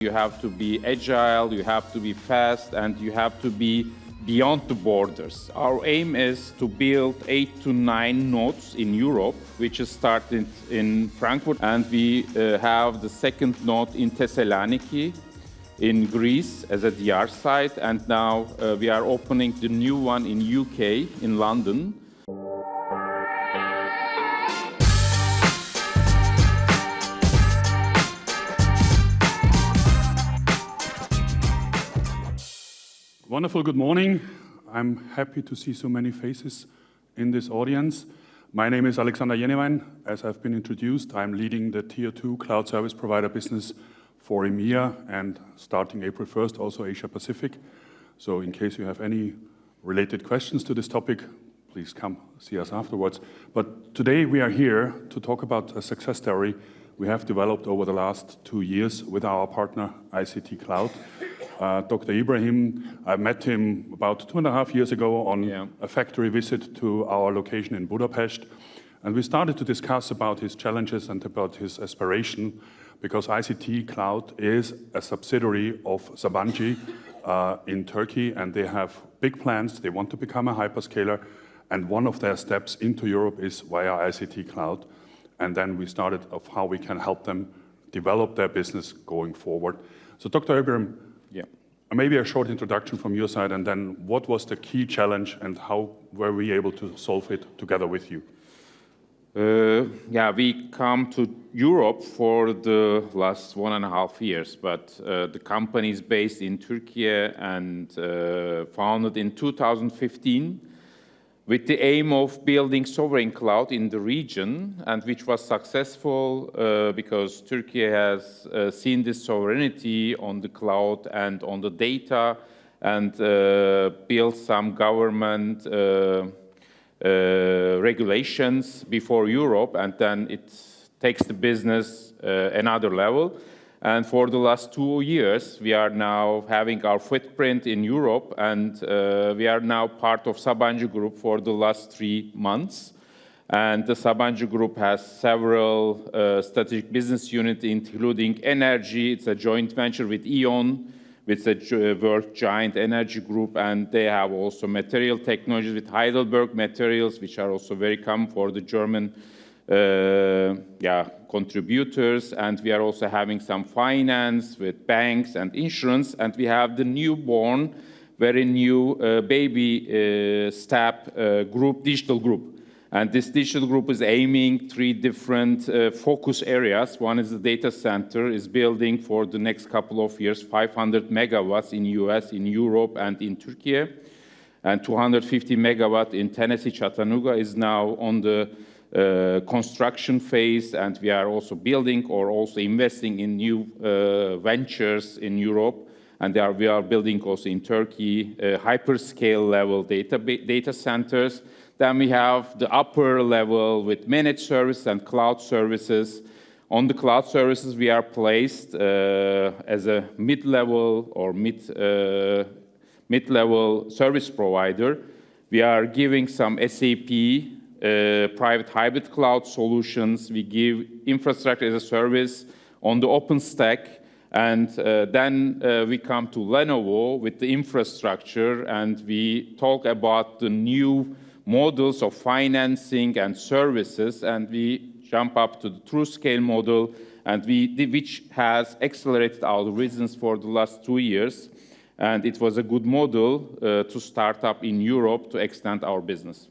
You have to be agile, you have to be fast, and you have to be beyond the borders. Our aim is to build 8 to 9 nodes in Europe, which is started in Frankfurt, and we have the second node in Thessaloniki in Greece as a DR site, and now we are opening the new one in UK, in London. Wonderful, good morning. I'm happy to see so many faces in this audience. My name is Alexander Jenewein. As I've been introduced, I'm leading the Tier 2 cloud service provider business for EMEA and starting April 1st, also Asia Pacific. So in case you have any related questions to this topic, please come see us afterwards. But today we are here to talk about a success story we have developed over the last 2 years with our partner ICT Cloud. Dr. Ibrahim, I met him about 2.5 years ago on a factory visit to our location in Budapest. And we started to discuss about his challenges and about his aspiration, because ICT Cloud is a subsidiary of Sabancı in Turkey, and they have big plans. They want to become a hyperscaler, and one of their steps into Europe is via ICT Cloud. And then we started of how we can help them develop their business going forward. So Dr. Ibrahim, maybe a short introduction from your side, and then what was the key challenge and how were we able to solve it together with you? We come to Europe for the last 1.5 years, but the company is based in Turkey and founded in 2015 with the aim of building sovereign cloud in the region, and which was successful because Turkey has seen this sovereignty on the cloud and on the data, and built some government regulations before Europe, and then it takes the business another level. And for the last 2 years, we are now having our footprint in Europe, and we are now part of Sabancı Group for the last 3 months. And the Sabancı Group has several strategic business units, including energy. It's a joint venture with E.ON, with the world giant energy group, and they have also material technologies with Heidelberg Materials, which are also very common for the German contributors. And we are also having some finance with banks and insurance, and we have the newborn, very new baby step group, digital group. And this digital group is aiming 3 different focus areas. One is the data center, is building for the next couple of years 500 megawatts in US, in Europe, and in Turkey. And 250 megawatt in Tennessee, Chattanooga is now on the construction phase, and we are also building or also investing in new ventures in Europe, and we are building also in Turkey hyperscale level data centers. Then we have the upper level with managed service and cloud services. On the cloud services, we are placed as a mid-level or mid-level service provider. We are giving some SAP private hybrid cloud solutions. We give infrastructure as a service on the OpenStack, and then we come to Lenovo with the infrastructure, and we talk about the new models of financing and services, and we jump up to the true scale model, and which has accelerated our business for the last 2 years, and it was a good model to start up in Europe to extend our business.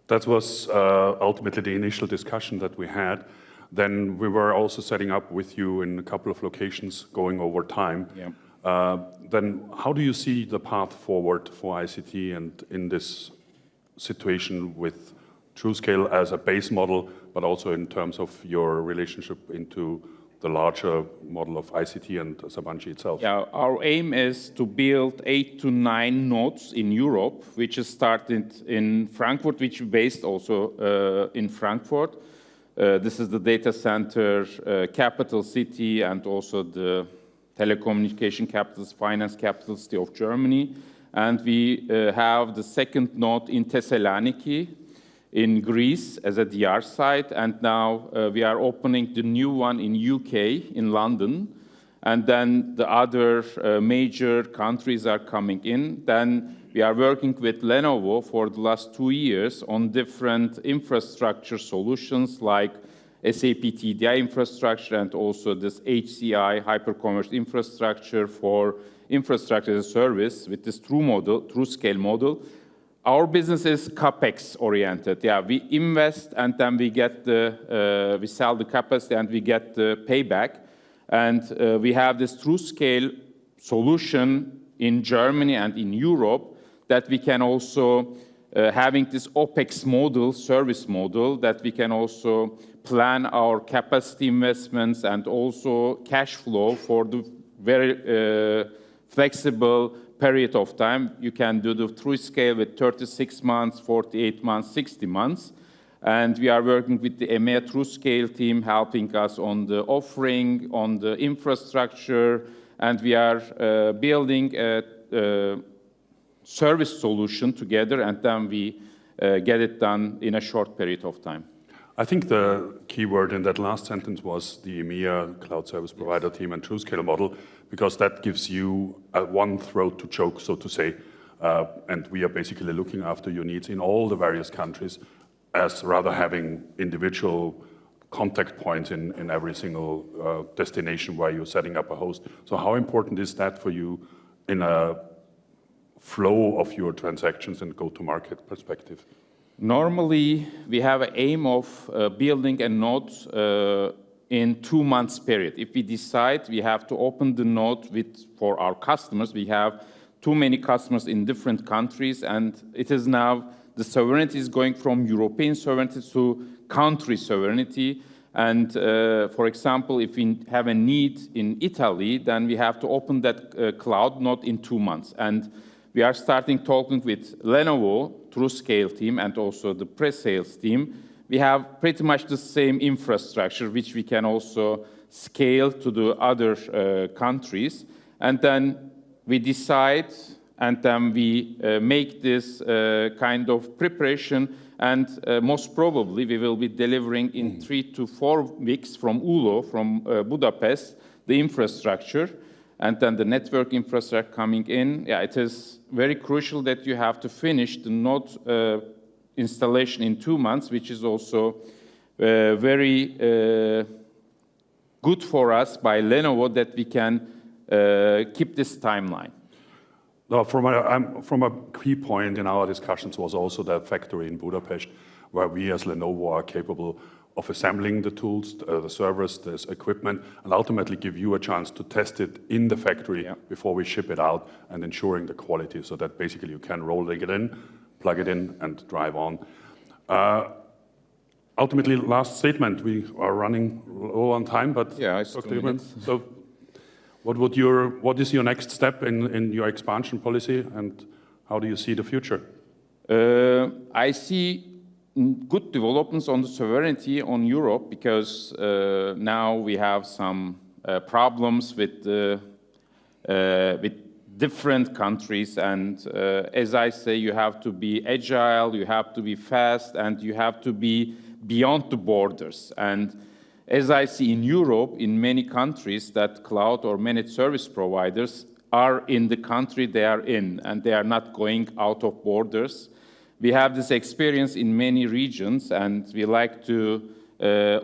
That was ultimately the initial discussion that we had. Then we were also setting up with you in a couple of locations going over time. Then how do you see the path forward for ICT and in this situation with TrueScale as a base model, but also in terms of your relationship into the larger model of ICT and Sabancı itself? Our aim is to build 8 to 9 nodes in Europe, which is started in Frankfurt, which is based also in Frankfurt. This is the data center capital city and also the telecommunication capital, finance capital city of Germany. And we have the second node in Thessaloniki in Greece as a DR site, and now we are opening the new one in UK, in London. and then the other major countries are coming in. Then we are working with Lenovo for the last 2 years on different infrastructure solutions like SAP TDI infrastructure and also this HCI, hyperconverged infrastructure for infrastructure as a service with this true scale model. Our business is CapEx oriented. Yeah, we invest and then we get we sell the capacity and we get the payback. And we have this true scale solution in Germany and in Europe that we can also, having this OpEx model, service model, that we can also plan our capacity investments and also cash flow for the very flexible period of time. You can do the true scale with 36 months, 48 months, 60 months. And we are working with the EMEA True Scale team, helping us on the offering, on the infrastructure, and we are building a service solution together, and then we get it done in a short period of time. I think the key word in that last sentence was the EMEA Cloud Service Provider team and True Scale model, because that gives you one throat to choke, so to say, and we are basically looking after your needs in all the various countries, as rather having individual contact points in every single destination where you're setting up a host. So how important is that for you in a flow of your transactions and go-to-market perspective? Normally, we have an aim of building a node in 2 months period. If we decide we have to open the node for our customers, we have too many customers in different countries, and it is now the sovereignty is going from European sovereignty to country sovereignty. And for example, if we have a need in Italy, then we have to open that cloud node in 2 months. And we are starting talking with Lenovo, True Scale team, and also the pre-sales team. We have pretty much the same infrastructure, which we can also scale to the other countries. And then we decide, and then we make this kind of preparation, and most probably we will be delivering in 3 to 4 weeks from ULO, from Budapest, the infrastructure, and then the network infrastructure coming in. Yeah, it is very crucial that you have to finish the node installation in 2 months, which is also very good for us by Lenovo that we can keep this timeline. No, from a key point in our discussions was also the factory in Budapest, where we as Lenovo are capable of assembling the tools, the servers, this equipment, and ultimately give you a chance to test it in the factory before we ship it out, and ensuring the quality so that basically you can roll it in, plug it in, and drive on. Ultimately, last statement, we are running low on time, but yeah, it's 2 minutes. So what is your next step in your expansion policy, and how do you see the future? I see good developments on the sovereignty on Europe, because now we have some problems with different countries, and as I say, you have to be agile, you have to be fast, and you have to be beyond the borders. And as I see in Europe, in many countries, that cloud or managed service providers are in the country they are in, and they are not going out of borders. We have this experience in many regions, and we like to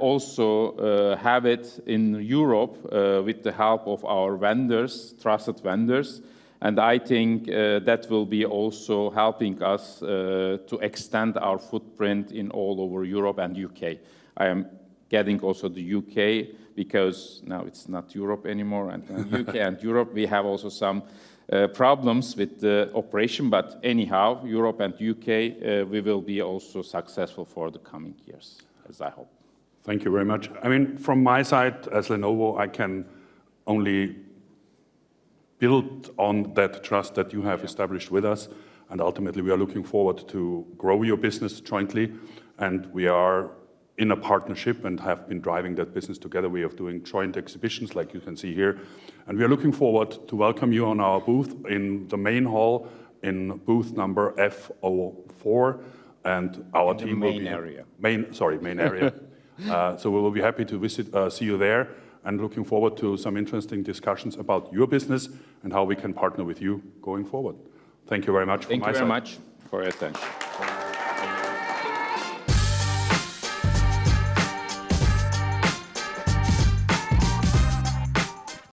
also have it in Europe with the help of our vendors, trusted vendors. And I think that will be also helping us to extend our footprint in all over Europe and UK. I am getting also the UK, because now it's not Europe anymore, and UK and Europe, we have also some problems with the operation, but anyhow, Europe and UK, we will be also successful for the coming years, as I hope. Thank you very much. I mean, from my side, as Lenovo, I can only build on that trust that you have established with us, and ultimately we are looking forward to grow your business jointly, and we are in a partnership and have been driving that business together. We are doing joint exhibitions like you can see here, and we are looking forward to welcome you on our booth in the main hall in booth number F04, and our team will be main area. Main area. So we will be happy to see you there. and looking forward to some interesting discussions about your business and how we can partner with you going forward. Thank you very much from my side. Thank you very much for your attention.